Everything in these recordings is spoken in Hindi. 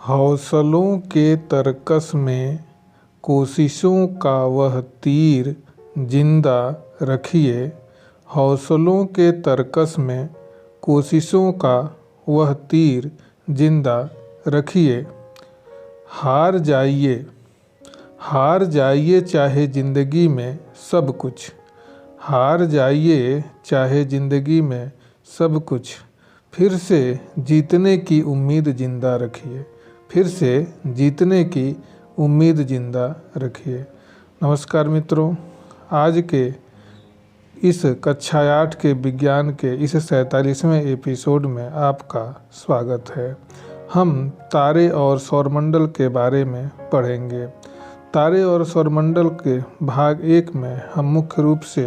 हौसलों के तरकस में कोशिशों का वह तीर जिंदा रखिए। हौसलों के तरकस में कोशिशों का वह तीर जिंदा रखिए। हार जाइए चाहे ज़िंदगी में सब कुछ। हार जाइए चाहे ज़िंदगी में सब कुछ। फिर से जीतने की उम्मीद ज़िंदा रखिए। फिर से जीतने की उम्मीद ज़िंदा रखिए। नमस्कार मित्रों, आज के इस कक्षा 8 के विज्ञान के इस 47वें एपिसोड में आपका स्वागत है। हम तारे और सौरमंडल के बारे में पढ़ेंगे। तारे और सौरमंडल के भाग 1 में हम मुख्य रूप से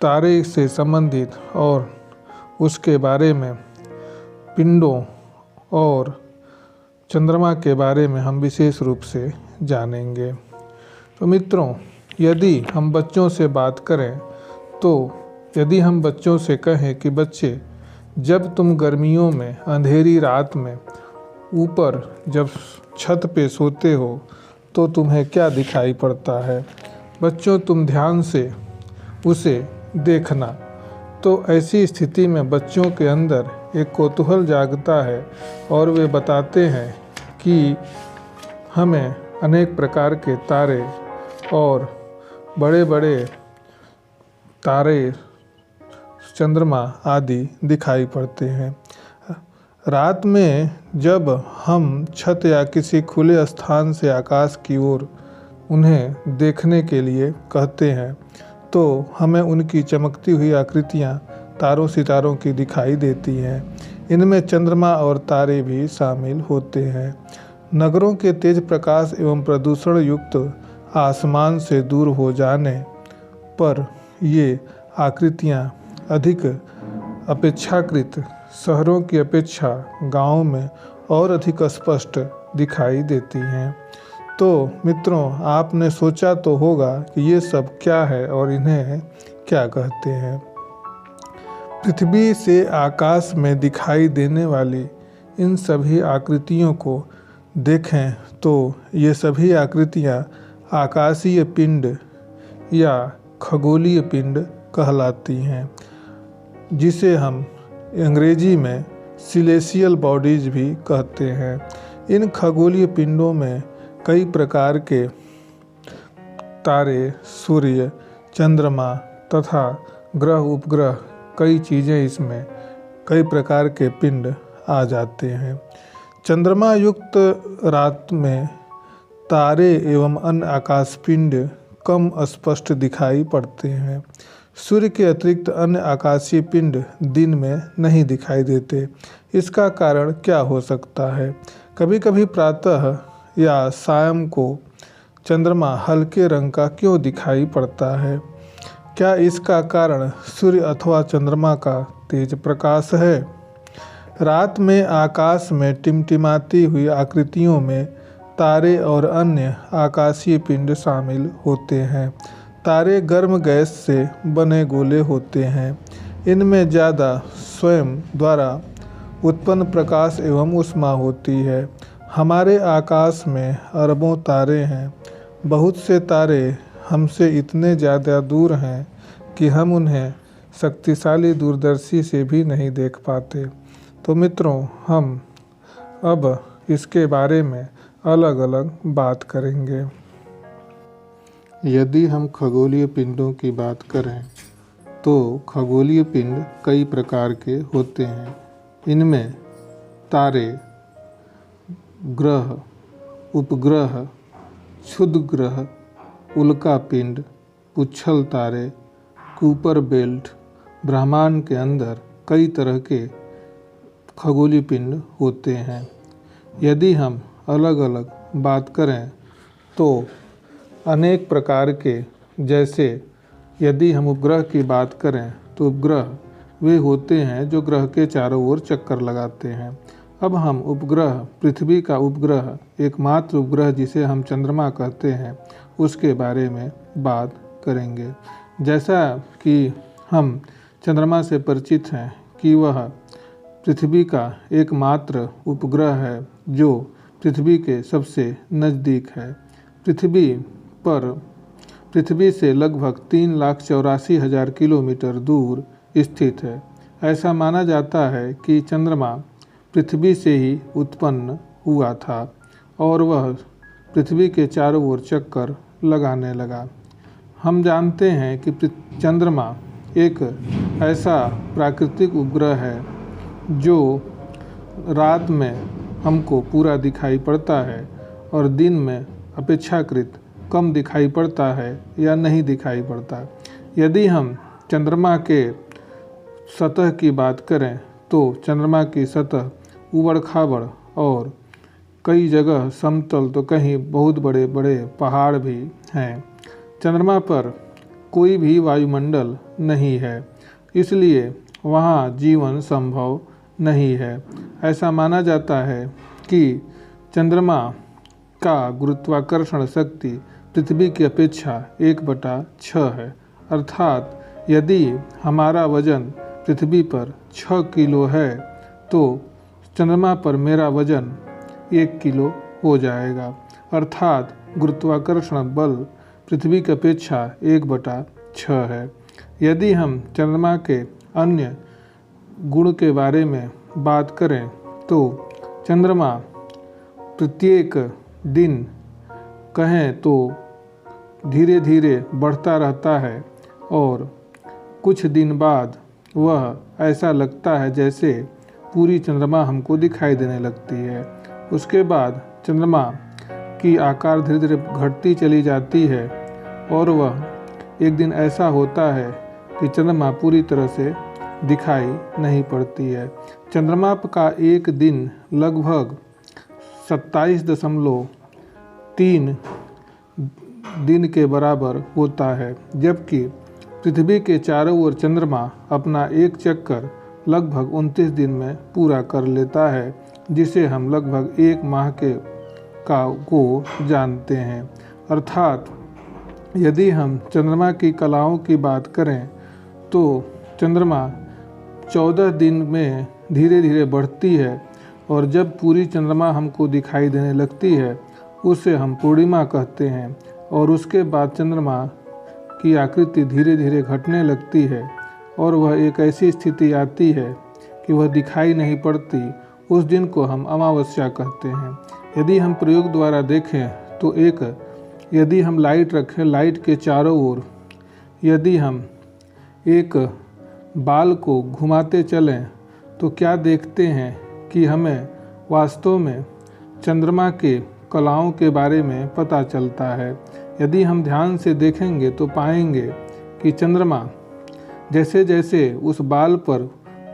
तारे से संबंधित और उसके बारे में पिंडों और चंद्रमा के बारे में हम विशेष रूप से जानेंगे। तो मित्रों, यदि हम बच्चों से बात करें तो यदि हम बच्चों से कहें कि बच्चे, जब तुम गर्मियों में अंधेरी रात में ऊपर जब छत पे सोते हो तो तुम्हें क्या दिखाई पड़ता है? बच्चों, तुम ध्यान से उसे देखना। तो ऐसी स्थिति में बच्चों के अंदर एक कौतूहल जागता है और वे बताते हैं कि हमें अनेक प्रकार के तारे और बड़े बड़े तारे, चंद्रमा आदि दिखाई पड़ते हैं। रात में जब हम छत या किसी खुले स्थान से आकाश की ओर उन्हें देखने के लिए कहते हैं तो हमें उनकी चमकती हुई आकृतियाँ तारों सितारों की दिखाई देती हैं। इनमें चंद्रमा और तारे भी शामिल होते हैं। नगरों के तेज प्रकाश एवं प्रदूषण युक्त आसमान से दूर हो जाने पर ये आकृतियाँ अधिक अपेक्षाकृत शहरों की अपेक्षा गाँव में और अधिक स्पष्ट दिखाई देती हैं। तो मित्रों, आपने सोचा तो होगा कि ये सब क्या है और इन्हें क्या कहते हैं। पृथ्वी से आकाश में दिखाई देने वाली इन सभी आकृतियों को देखें तो ये सभी आकृतियाँ आकाशीय पिंड या खगोलीय पिंड कहलाती हैं, जिसे हम अंग्रेजी में सिलेशियल बॉडीज भी कहते हैं। इन खगोलीय पिंडों में कई प्रकार के तारे, सूर्य, चंद्रमा तथा ग्रह उपग्रह, कई चीज़ें, इसमें कई प्रकार के पिंड आ जाते हैं। चंद्रमा युक्त रात में तारे एवं अन्य आकाश पिंड कम स्पष्ट दिखाई पड़ते हैं। सूर्य के अतिरिक्त अन्य आकाशीय पिंड दिन में नहीं दिखाई देते। इसका कारण क्या हो सकता है? कभी कभी प्रातः या शाम को चंद्रमा हल्के रंग का क्यों दिखाई पड़ता है? क्या इसका कारण सूर्य अथवा चंद्रमा का तेज प्रकाश है? रात में आकाश में टिमटिमाती हुई आकृतियों में तारे और अन्य आकाशीय पिंड शामिल होते हैं। तारे गर्म गैस से बने गोले होते हैं। इनमें ज़्यादा स्वयं द्वारा उत्पन्न प्रकाश एवं ऊष्मा होती है। हमारे आकाश में अरबों तारे हैं। बहुत से तारे हमसे इतने ज़्यादा दूर हैं कि हम उन्हें शक्तिशाली दूरदर्शी से भी नहीं देख पाते। तो मित्रों, हम अब इसके बारे में अलग अलग बात करेंगे। यदि हम खगोलीय पिंडों की बात करें तो खगोलीय पिंड कई प्रकार के होते हैं। इनमें तारे, ग्रह, उपग्रह, क्षुद्र ग्रह, उल्का पिंड, पुच्छल तारे, कूपर बेल्ट, ब्रह्मांड के अंदर कई तरह के खगोलीय पिंड होते हैं। यदि हम अलग अलग बात करें तो अनेक प्रकार के, जैसे यदि हम उपग्रह की बात करें तो उपग्रह वे होते हैं जो ग्रह के चारों ओर चक्कर लगाते हैं। अब हम उपग्रह, पृथ्वी का उपग्रह, एकमात्र उपग्रह जिसे हम चंद्रमा कहते हैं, उसके बारे में बात करेंगे। जैसा कि हम चंद्रमा से परिचित हैं कि वह पृथ्वी का एकमात्र उपग्रह है जो पृथ्वी के सबसे नज़दीक है। पृथ्वी से लगभग 3,84,000 किलोमीटर दूर स्थित है। ऐसा माना जाता है कि चंद्रमा पृथ्वी से ही उत्पन्न हुआ था और वह पृथ्वी के चारों ओर चक्कर लगाने लगा। हम जानते हैं कि चंद्रमा एक ऐसा प्राकृतिक उपग्रह है जो रात में हमको पूरा दिखाई पड़ता है और दिन में अपेक्षाकृत कम दिखाई पड़ता है या नहीं दिखाई पड़ता। यदि हम चंद्रमा के सतह की बात करें तो चंद्रमा की सतह ऊबड़ खाबड़ और कई जगह समतल तो कहीं बहुत बड़े बड़े पहाड़ भी हैं। चंद्रमा पर कोई भी वायुमंडल नहीं है, इसलिए वहाँ जीवन संभव नहीं है। ऐसा माना जाता है कि चंद्रमा का गुरुत्वाकर्षण शक्ति पृथ्वी की अपेक्षा 1/6 है। अर्थात यदि हमारा वजन पृथ्वी पर 6 किलो है तो चंद्रमा पर मेरा वजन 1 किलो हो जाएगा। अर्थात गुरुत्वाकर्षण बल पृथ्वी की अपेक्षा 1/6 है। यदि हम चंद्रमा के अन्य गुण के बारे में बात करें तो चंद्रमा प्रत्येक दिन कहें तो धीरे धीरे बढ़ता रहता है और कुछ दिन बाद वह ऐसा लगता है जैसे पूरी चंद्रमा हमको दिखाई देने लगती है। उसके बाद चंद्रमा की आकार धीरे धीरे घटती चली जाती है और वह एक दिन ऐसा होता है कि चंद्रमा पूरी तरह से दिखाई नहीं पड़ती है। चंद्रमा का एक दिन लगभग 27.3 दिन के बराबर होता है, जबकि पृथ्वी के चारों ओर चंद्रमा अपना एक चक्कर लगभग 29 दिन में पूरा कर लेता है, जिसे हम लगभग 1 माह को जानते हैं। अर्थात यदि हम चंद्रमा की कलाओं की बात करें तो चंद्रमा 14 दिन में धीरे धीरे बढ़ती है और जब पूरी चंद्रमा हमको दिखाई देने लगती है उसे हम पूर्णिमा कहते हैं और उसके बाद चंद्रमा की आकृति धीरे धीरे घटने लगती है और वह एक ऐसी स्थिति आती है कि वह दिखाई नहीं पड़ती। उस दिन को हम अमावस्या कहते हैं। यदि हम प्रयोग द्वारा देखें तो यदि हम लाइट रखें, लाइट के चारों ओर यदि हम एक बाल को घुमाते चलें तो क्या देखते हैं कि हमें वास्तव में चंद्रमा के कलाओं के बारे में पता चलता है। यदि हम ध्यान से देखेंगे तो पाएंगे कि चंद्रमा जैसे जैसे उस बाल पर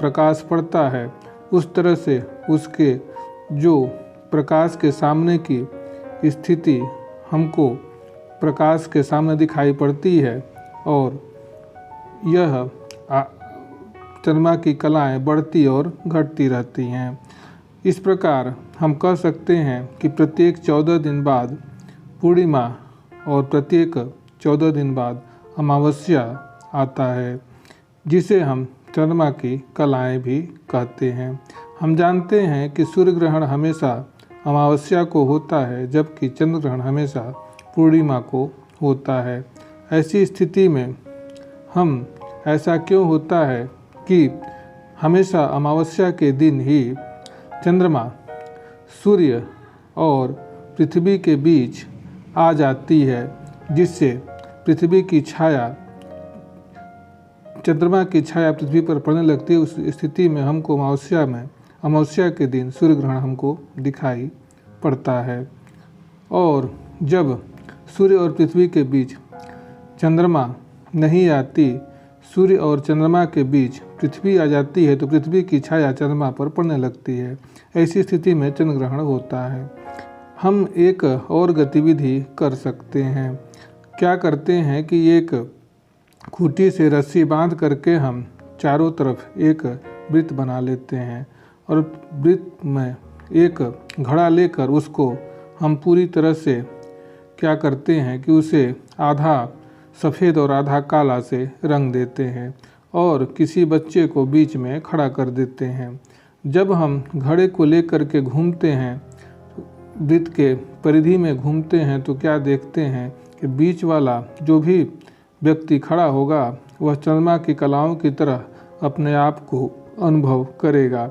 प्रकाश पड़ता है उस तरह से उसके जो प्रकाश के सामने की स्थिति हमको प्रकाश के सामने दिखाई पड़ती है और यह चंद्रमा की कलाएं बढ़ती और घटती रहती हैं। इस प्रकार हम कह सकते हैं कि प्रत्येक 14 दिन बाद पूर्णिमा और प्रत्येक 14 दिन बाद अमावस्या आता है, जिसे हम चंद्रमा की कलाएं भी कहते हैं। हम जानते हैं कि सूर्य ग्रहण हमेशा अमावस्या को होता है, जबकि चंद्र ग्रहण हमेशा पूर्णिमा को होता है। ऐसी स्थिति में हम ऐसा क्यों होता है कि हमेशा अमावस्या के दिन ही चंद्रमा सूर्य और पृथ्वी के बीच आ जाती है, जिससे पृथ्वी की छाया चंद्रमा की छाया पृथ्वी पर पड़ने लगती है। उस स्थिति में हमको अमावस्या के दिन सूर्य ग्रहण हमको दिखाई पड़ता है। और जब सूर्य और पृथ्वी के बीच चंद्रमा नहीं आती, सूर्य और चंद्रमा के बीच पृथ्वी आ जाती है तो पृथ्वी की छाया चंद्रमा पर पड़ने लगती है। ऐसी स्थिति में चंद्र ग्रहण होता है। हम एक और गतिविधि कर सकते हैं। क्या करते हैं कि एक खूंटी से रस्सी बांध करके हम चारों तरफ एक वृत्त बना लेते हैं और वृत्त में एक घड़ा लेकर उसको हम पूरी तरह से क्या करते हैं कि उसे आधा सफ़ेद और आधा काला से रंग देते हैं और किसी बच्चे को बीच में खड़ा कर देते हैं। जब हम घड़े को लेकर के घूमते हैं, वृत्त के परिधि में घूमते हैं, तो क्या देखते हैं कि बीच वाला जो भी व्यक्ति खड़ा होगा वह चंद्रमा की कलाओं की तरह अपने आप को अनुभव करेगा,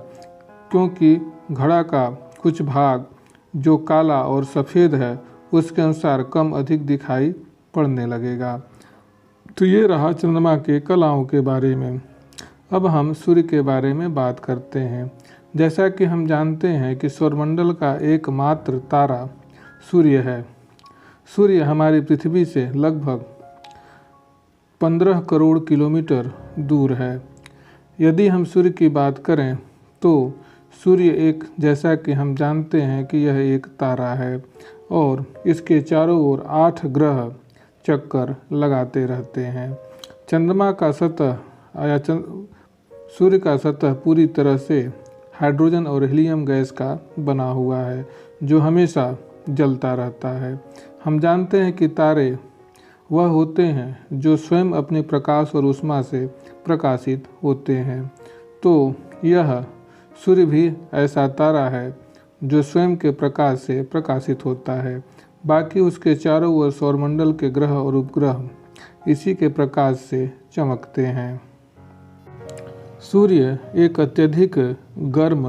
क्योंकि घड़ा का कुछ भाग जो काला और सफ़ेद है उसके अनुसार कम अधिक दिखाई पड़ने लगेगा। तो ये रहा चंद्रमा के कलाओं के बारे में। अब हम सूर्य के बारे में बात करते हैं। जैसा कि हम जानते हैं कि सौरमंडल का एकमात्र तारा सूर्य है। सूर्य हमारी पृथ्वी से लगभग 15 करोड़ किलोमीटर दूर है। यदि हम सूर्य की बात करें तो सूर्य एक, जैसा कि हम जानते हैं कि यह एक तारा है और इसके चारों ओर 8 ग्रह चक्कर लगाते रहते हैं। चंद्रमा का सतह या सूर्य का सतह पूरी तरह से हाइड्रोजन और हीलियम गैस का बना हुआ है जो हमेशा जलता रहता है। हम जानते हैं कि तारे वह होते हैं जो स्वयं अपने प्रकाश और ऊष्मा से प्रकाशित होते हैं। तो यह सूर्य भी ऐसा तारा है जो स्वयं के प्रकाश से प्रकाशित होता है। बाकी उसके चारों ओर सौरमंडल के ग्रह और उपग्रह इसी के प्रकाश से चमकते हैं। सूर्य एक अत्यधिक गर्म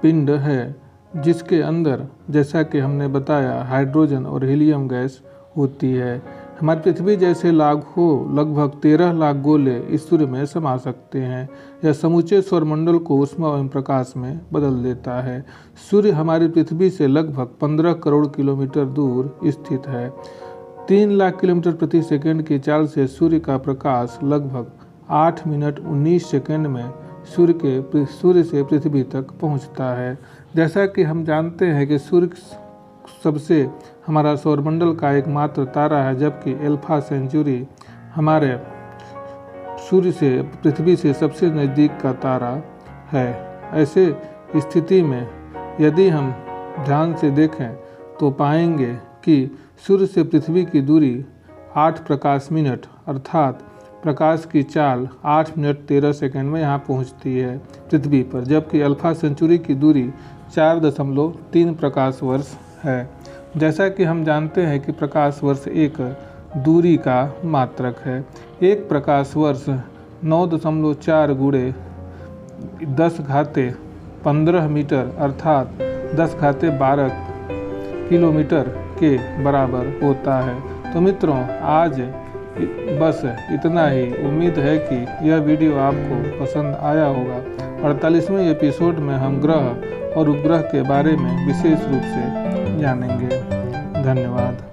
पिंड है जिसके अंदर, जैसा कि हमने बताया, हाइड्रोजन और हीलियम गैस होती है। हमारी पृथ्वी जैसे लगभग 13 लाख गोले इस सूर्य में समा सकते हैं। यह समूचे सौरमंडल को ऊष्मा एवं प्रकाश में बदल देता है। सूर्य हमारी पृथ्वी से लगभग 15 करोड़ किलोमीटर दूर स्थित है। 3 लाख किलोमीटर प्रति सेकंड की चाल से सूर्य का प्रकाश लगभग 8 मिनट 19 सेकंड में सूर्य से पृथ्वी तक पहुंचता है। जैसा कि हम जानते हैं कि सूर्य सबसे हमारा सौरमंडल का एकमात्र तारा है, जबकि अल्फा सेंचुरी हमारे सूर्य से, पृथ्वी से सबसे नज़दीक का तारा है। ऐसे स्थिति में यदि हम ध्यान से देखें तो पाएंगे कि सूर्य से पृथ्वी की दूरी 8 प्रकाश मिनट अर्थात प्रकाश की चाल 8 मिनट 13 सेकंड में यहाँ पहुँचती है पृथ्वी पर, जबकि अल्फा सेंचुरी की दूरी 4.3 प्रकाश वर्ष है। जैसा कि हम जानते हैं कि प्रकाश वर्ष एक दूरी का मात्रक है। एक प्रकाश वर्ष 9.4 गुणे 10⁻15 मीटर अर्थात 10⁻12 किलोमीटर के बराबर होता है। तो मित्रों, आज बस इतना ही। उम्मीद है कि यह वीडियो आपको पसंद आया होगा। 48वें एपिसोड में हम ग्रह और उपग्रह के बारे में विशेष रूप से जानेंगे। धन्यवाद।